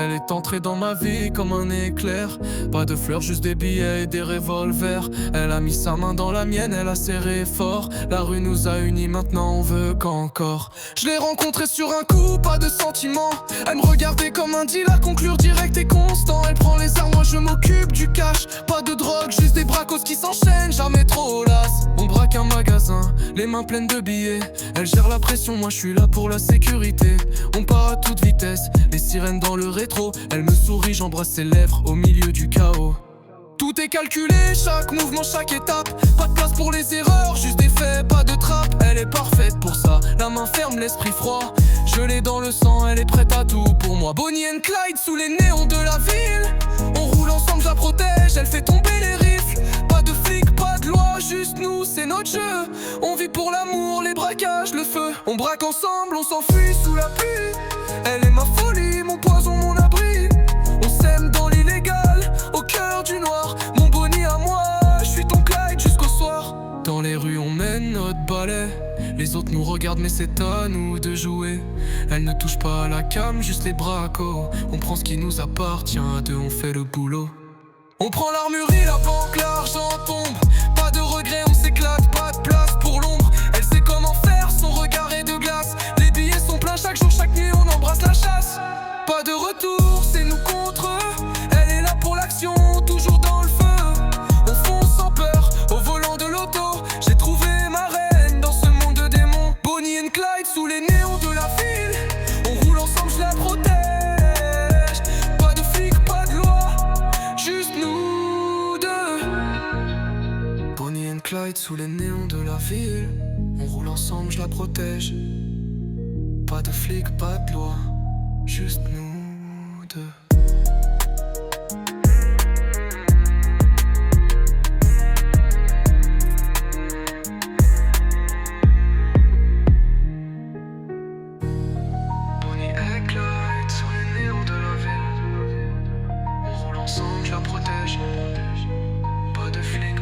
Elle est entrée dans ma vie comme un éclair. Pas de fleurs, juste des billets et des revolvers. Elle a mis sa main dans la mienne, elle a serré fort. La rue nous a unis, maintenant on veut qu'encore. Je l'ai rencontrée sur un coup, pas de sentiments. Elle me regardait comme un dealer, conclure direct et constant. Elle prend les armes, moi je m'occupe du cash. Pas de drogue, juste des bracos qui s'enchaînent, jamais trop las. On braque un magasin, les mains pleines de billets. Elle gère la pression, moi je suis là pour la sécurité. On part à toute vitesse, les sirènes dans le rétro. Elle me sourit, j'embrasse ses lèvres au milieu du chaos. Tout est calculé, chaque mouvement, chaque étape. Pas de place pour les erreurs, juste des faits, pas de trappe. Elle est parfaite pour ça, la main ferme, l'esprit froid. Je l'ai dans le sang, elle est prête à tout pour moi. Bonnie and Clyde sous les néons de la ville. On roule ensemble, je la protège, elle fait tomber les rifles. Pas de flics, pas de loi, juste nous, c'est notre jeu. On vit pour l'amour, les braquages, le feu. On braque ensemble, on s'enfuit sous la pluie. Elle est ma folie, mon poison, mon abri. On s'aime dans l'illégal, au cœur du noir. Mon Bonnie à moi, je suis ton Clyde jusqu'au soir. Dans les rues on mène notre balai. Les autres nous regardent mais c'est à nous de jouer. Elle ne touche pas à la cam, juste les bracos. On prend ce qui nous appartient, à deux on fait le boulot. On prend l'armurerie, la banque, l'argent tombe. Pas de regrets, on s'éclate, pas de place pour l'ombre. Elle sait comment faire, son regard est de glace. Les billets sont pleins chaque jour, chaque nuit on embrasse la chasse. Pas de retour, c'est nous contre eux. Elle est là pour l'action, toujours dans le feu. On fonce sans peur, au volant de l'auto. J'ai trouvé ma reine dans ce monde de démons. Bonnie and Clyde sous les néons de la ville. On roule ensemble, je la protège. Pas de flics, pas de loi, juste nous deux. Bonnie and Clyde sous les néons de la ville. On roule ensemble, je la protège. Pas de flics, pas de loi, juste nous deux. Bonnie et Clyde sur les néons de la ville. On roule ensemble, je la protège. Pas de flics.